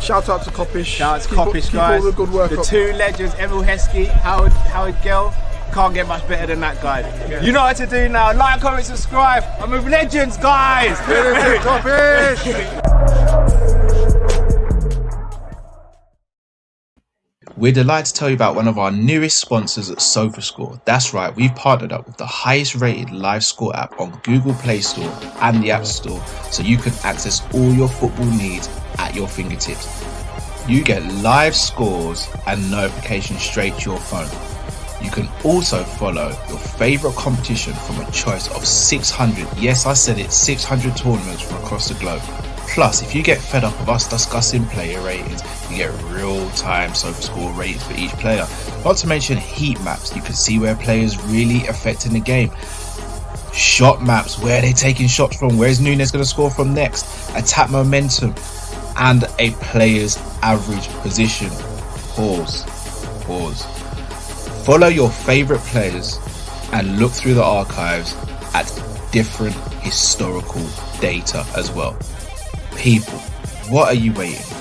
Shout out to Kop-Ish. Shout out to Kopish, keep guys. all the good work The up. two legends, Emil Heskey, Howard Gill. Can't get much better than that guy. You know what to do now. Like, comment, subscribe. I'm with legends, guys. Kopish! We're delighted to tell you about one of our newest sponsors at SofaScore. That's right, we've partnered up with the highest rated live score app on Google Play Store and the App Store, so you can access all your football needs at your fingertips. You get live scores and notifications straight to your phone. You can also follow your favourite competition from a choice of 600, yes I said it, 600 tournaments from across the globe. Plus, if you get fed up of us discussing player ratings, you get real-time SofaScore ratings for each player. Not to mention heat maps, you can see where players really affecting the game. Shot maps, where they're taking shots from, where's Nunes going to score from next, attack momentum, and a player's average position. Pause. Follow your favourite players and look through the archives at different historical data as well. People, what are you waiting for?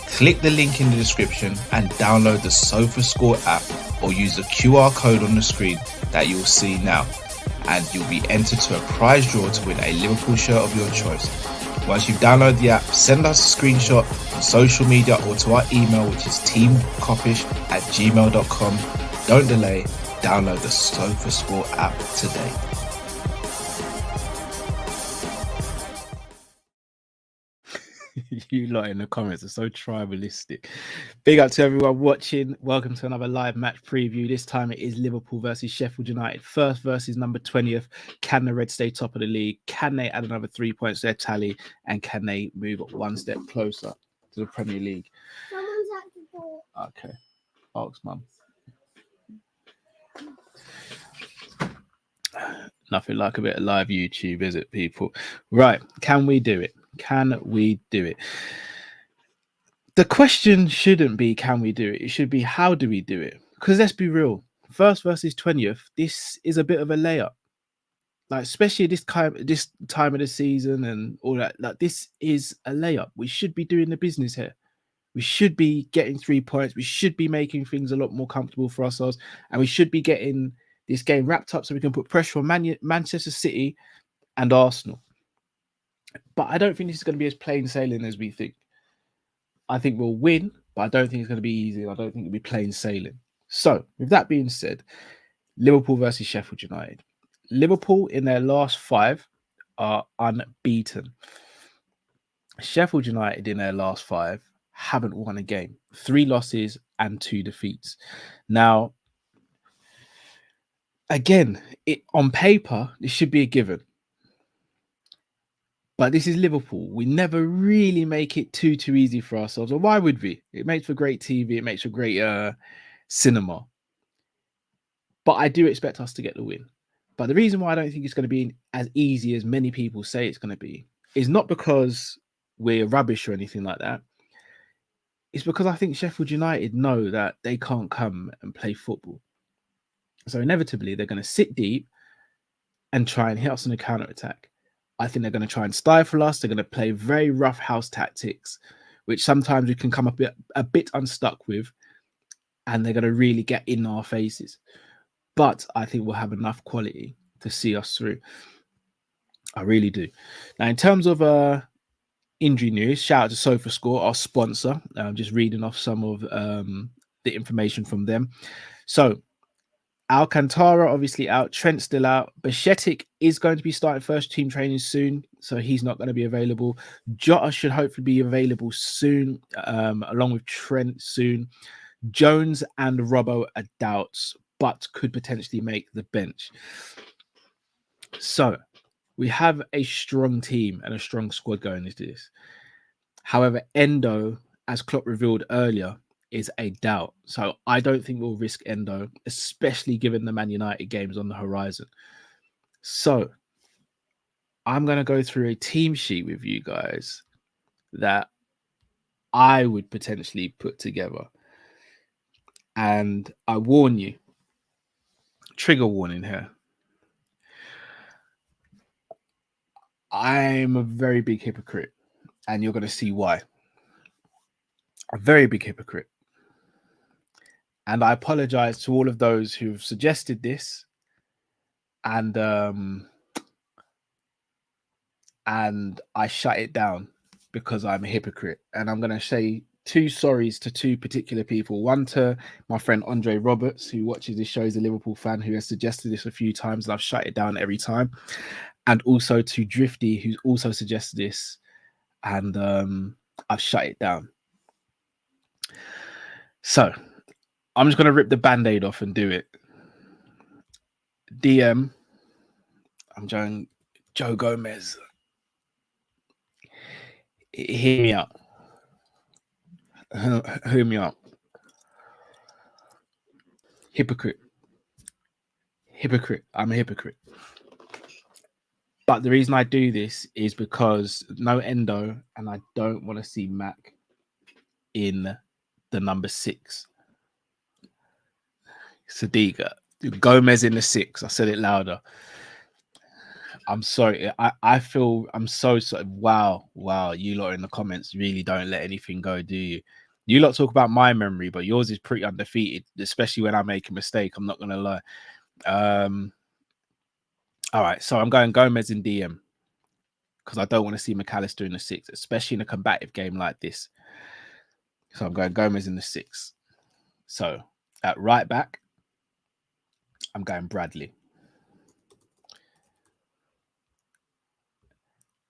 Click the link in the description and download the SofaScore app, or use the QR code on the screen that you'll see now, and you'll be entered to a prize draw to win a Liverpool shirt of your choice. Once you've downloaded the app, send us a screenshot on social media or to our email, which is teamkopish@gmail.com. Don't delay, download the SofaScore app today. You lot in the comments are so tribalistic. Big up to everyone watching. Welcome to another live match preview. This time it is Liverpool versus Sheffield United. First versus number 20th. Can the Reds stay top of the league? Can they add another 3 points to their tally? And can they move one step closer to the Premier League? Someone's at the door. Okay. Ask mum. Nothing like a bit of live YouTube, is it, people? Right. Can we do it? Can we do it? The question shouldn't be can we do it? It should be how do we do it? Because let's be real. First versus 20th, this is a bit of a layup. Like, especially this time of the season and all that. Like, this is a layup. We should be doing the business here. We should be getting 3 points. We should be making things a lot more comfortable for ourselves. And we should be getting this game wrapped up so we can put pressure on Manchester City and Arsenal. But I don't think this is going to be as plain sailing as we think. I think we'll win, but I don't think it's going to be easy. I don't think it'll be plain sailing. So, with that being said, Liverpool versus Sheffield United. Liverpool in their last 5 are unbeaten. Sheffield United in their last 5 haven't won a game. 3 losses and 2 defeats. Now, again, on paper, this should be a given. But this is Liverpool. We never really make it too easy for ourselves. Or why would we? It makes for great TV. It makes for great cinema. But I do expect us to get the win. But the reason why I don't think it's going to be as easy as many people say it's going to be is not because we're rubbish or anything like that. It's because I think Sheffield United know that they can't come and play football. So inevitably, they're going to sit deep and try and hit us on a counter-attack. I think they're going to try and stifle us. They're going to play very rough house tactics, which sometimes we can come a bit unstuck with, and they're going to really get in our faces. But I think we'll have enough quality to see us through. I really do. Now, in terms of injury news, shout out to SofaScore, our sponsor. I'm just reading off some of the information from them. So, Alcantara obviously out, Trent still out. Bajcetic is going to be starting first team training soon, so he's not going to be available. Jota should hopefully be available soon, along with Trent soon. Jones and Robbo are doubts, but could potentially make the bench. So we have a strong team and a strong squad going into this. However, Endo, as Klopp revealed earlier, is a doubt. So I don't think we'll risk Endo, especially given the Man United games on the horizon. So I'm going to go through a team sheet with you guys that I would potentially put together. And I warn you, trigger warning here. I'm a very big hypocrite, and you're going to see why. a very big hypocrite. And I apologize to all of those who've suggested this and I shut it down because I'm a hypocrite. And I'm going to say 2 sorries to 2 particular people. One to my friend Andre Roberts, who watches this show, is a Liverpool fan, who has suggested this a few times, and I've shut it down every time. And also to Drifty, who's also suggested this, and I've shut it down. So I'm just going to rip the Band-Aid off and do it. DM, I'm going Joe Gomez. Hear me out. Hear me out. Hypocrite. I'm a hypocrite. But the reason I do this is because no Endo, and I don't want to see Mac in the number 6. Sadiqa. Gomez in the 6. I said it louder. I'm sorry. I feel I'm so sorry. Wow. You lot in the comments really don't let anything go, do you? You lot talk about my memory, but yours is pretty undefeated, especially when I make a mistake. I'm not going to lie. All right. So I'm going Gomez in DM because I don't want to see McAllister in the 6, especially in a combative game like this. So I'm going Gomez in the 6. So at right back, I'm going Bradley.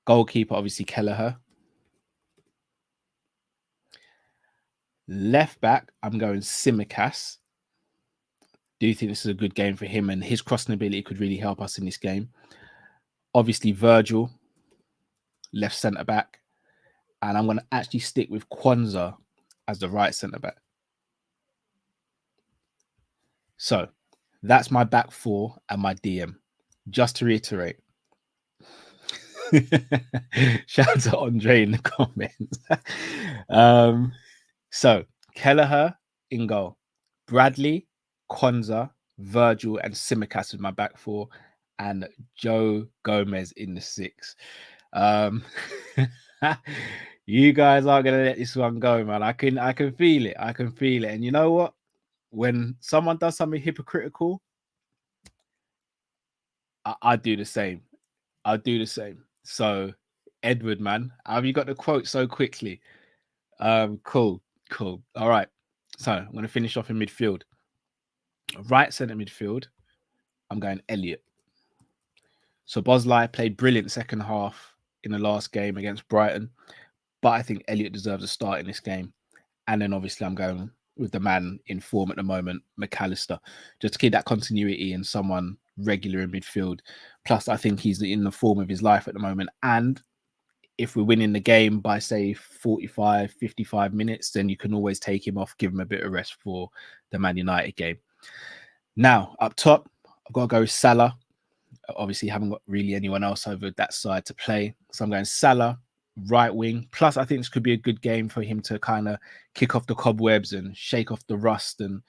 Goalkeeper, obviously Kelleher. Left back, I'm going Tsimikas. Do you think this is a good game for him, and his crossing ability could really help us in this game? Obviously Virgil, left centre back, and I'm going to actually stick with Kwanzaa as the right centre back. So that's my back 4 and my DM. Just to reiterate. Shout out to Andre in the comments. So Kelleher in goal, Bradley, Kwanzaa, Virgil, and Tsimikas with my back 4, and Joe Gomez in the 6. You guys are gonna let this one go, man. I can feel it. I can feel it. And you know what? When someone does something hypocritical, I do the same. I'll do the same. So, Edward, man, how have you got the quote so quickly? Cool. All right. So I'm going to finish off in midfield. Right centre midfield, I'm going Elliot. So Bosley played brilliant second half in the last game against Brighton, but I think Elliot deserves a start in this game. And then obviously I'm going with the man in form at the moment, McAllister, just to keep that continuity and someone regular in midfield. Plus, I think he's in the form of his life at the moment. And if we're winning the game by, say, 45, 55 minutes, then you can always take him off, give him a bit of rest for the Man United game. Now, up top, I've got to go Salah. Obviously, haven't got really anyone else over that side to play. So I'm going Salah, right wing. Plus, I think this could be a good game for him to kind of kick off the cobwebs and shake off the rust and,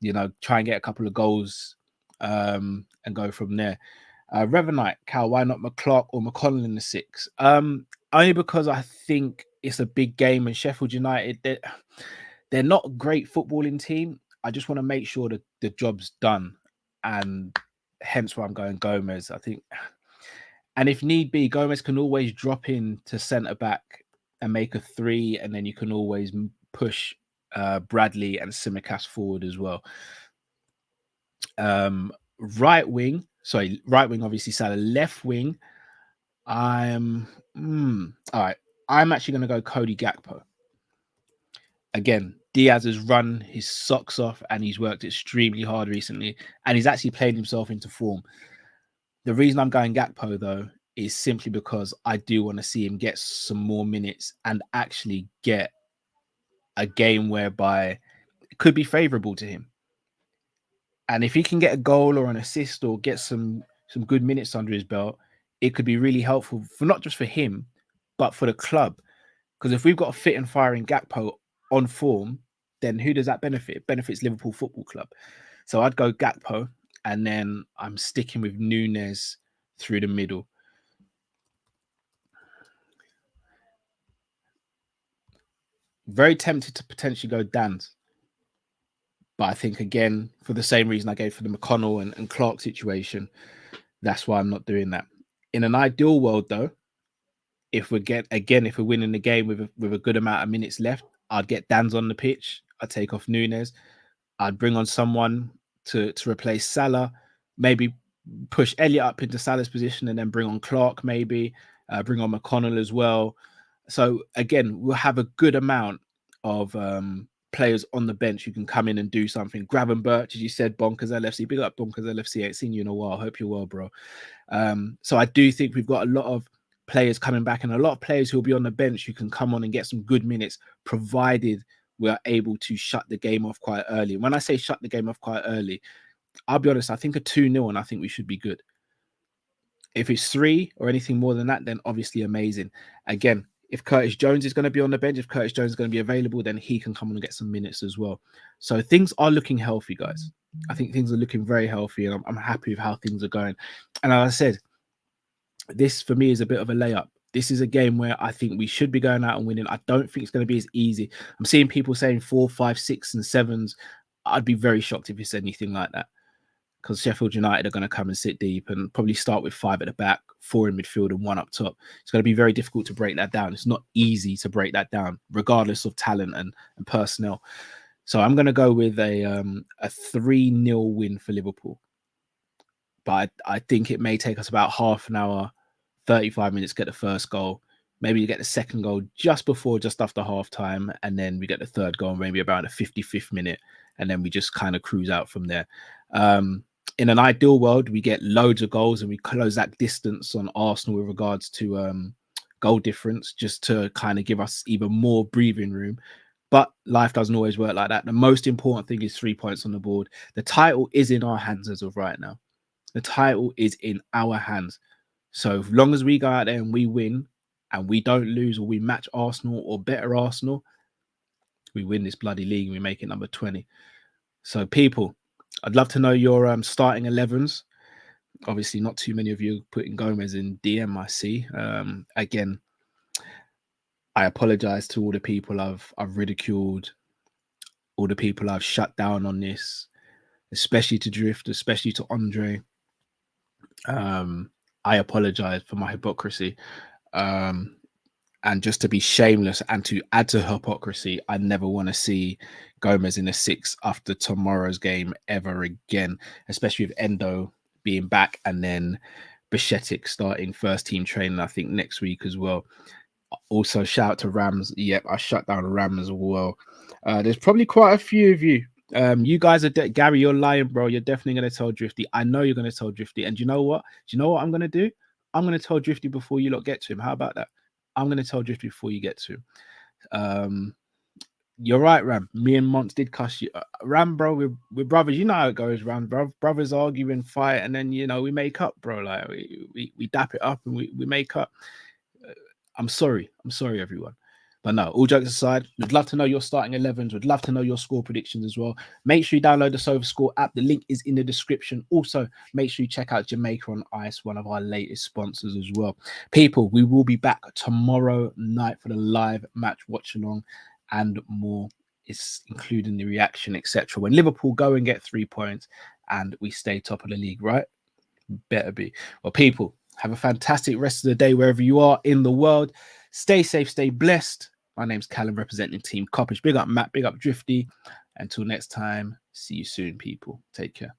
you know, try and get a couple of goals and go from there. Revenite, Cal, why not McClark or McConnell in the 6? Only because I think it's a big game, and Sheffield United, they're not a great footballing team. I just want to make sure that the job's done, and hence why I'm going Gomez, I think. And if need be, Gomez can always drop in to centre back and make a 3, and then you can always push Bradley and Tsimikas forward as well. Right wing, obviously Salah. Left wing, all right. I'm actually going to go Cody Gakpo. Again, Diaz has run his socks off and he's worked extremely hard recently, and he's actually played himself into form. The reason I'm going Gakpo, though, is simply because I do want to see him get some more minutes and actually get a game whereby it could be favourable to him. And if he can get a goal or an assist or get some good minutes under his belt, it could be really helpful for not just for him, but for the club. Because if we've got a fit and firing Gakpo on form, then who does that benefit? It benefits Liverpool Football Club. So I'd go Gakpo, and then I'm sticking with Núñez through the middle. Very tempted to potentially go Dan's. But I think, again, for the same reason I gave for the McConnell and Clark situation, that's why I'm not doing that. In an ideal world, though, if we're winning the game with a good amount of minutes left, I'd get Dan's on the pitch. I'd take off Nunes. I'd bring on someone to replace Salah. Maybe push Elliott up into Salah's position and then bring on Clark, maybe. Bring on McConnell as well. So, again, we'll have a good amount of players on the bench who can come in and do something. Gravenberch, as you said, Bonkers LFC. Big up Bonkers LFC. Ain't seen you in a while. Hope you're well, bro. So I do think we've got a lot of players coming back and a lot of players who will be on the bench who can come on and get some good minutes, provided we are able to shut the game off quite early. When I say shut the game off quite early, I'll be honest, I think a 2-0 and I think we should be good. If it's 3 or anything more than that, then obviously amazing. Again, if Curtis Jones is going to be on the bench, if Curtis Jones is going to be available, then he can come on and get some minutes as well. So things are looking healthy, guys. I think things are looking very healthy, and I'm happy with how things are going. And as I said, this for me is a bit of a layup. This is a game where I think we should be going out and winning. I don't think it's going to be as easy. I'm seeing people saying 4, 5, 6, and 7s. I'd be very shocked if it's anything like that, because Sheffield United are going to come and sit deep and probably start with 5 at the back, 4 in midfield, and 1 up top. It's going to be very difficult to break that down. It's not easy to break that down, regardless of talent and personnel. So I'm going to go with a 3-0 win for Liverpool. But I think it may take us about half an hour, 35 minutes to get the first goal. Maybe you get the second goal just after half time, and then we get the third goal maybe around the 55th minute, and then we just kind of cruise out from there. In an ideal world, we get loads of goals and we close that distance on Arsenal with regards to goal difference, just to kind of give us even more breathing room. But life doesn't always work like that. The most important thing is 3 points on the board. The title is in our hands as of right now. The title is in our hands. So as long as we go out there and we win and we don't lose, or we match Arsenal or better Arsenal, we win this bloody league and we make it number 20. So people, I'd love to know your starting 11s. Obviously, not too many of you putting Gomez in DM, I see. Again, I apologize to all the people I've ridiculed, all the people I've shut down on this, especially to Drift, especially to Andre. I apologize for my hypocrisy. And just to be shameless and to add to hypocrisy, I never want to see Gomez in a 6 after tomorrow's game ever again, especially with Endo being back and then Bishetic starting first team training, I think, next week as well. Also, shout out to Rams. Yep, I shut down Rams as well. There's probably quite a few of you. You guys are Gary, you're lying, bro. You're definitely going to tell Drifty. I know you're going to tell Drifty. And do you know what? Do you know what I'm going to do? I'm going to tell Drifty before you lot get to him. How about that? I'm going to tell Drifty before you get to him. You're right, Ram. Me and Monts did cuss you. Ram, bro, we're brothers. You know how it goes, Ram. Brothers argue and fight, and then, you know, we make up, bro. Like, we dap it up and we make up. I'm sorry, everyone. But no, all jokes aside, we'd love to know your starting 11s. We'd love to know your score predictions as well. Make sure you download the SofaScore app. The link is in the description. Also, make sure you check out Jamaica on Ice, one of our latest sponsors as well. People, we will be back tomorrow night for the live match watch along and more. It's including the reaction, etc. When Liverpool go and get 3 points and we stay top of the league, right? Better be. Well, people, have a fantastic rest of the day wherever you are in the world. Stay safe, stay blessed. My name's Callum, representing Team Kopish. Big up Matt, big up Drifty. Until next time, see you soon, people. Take care.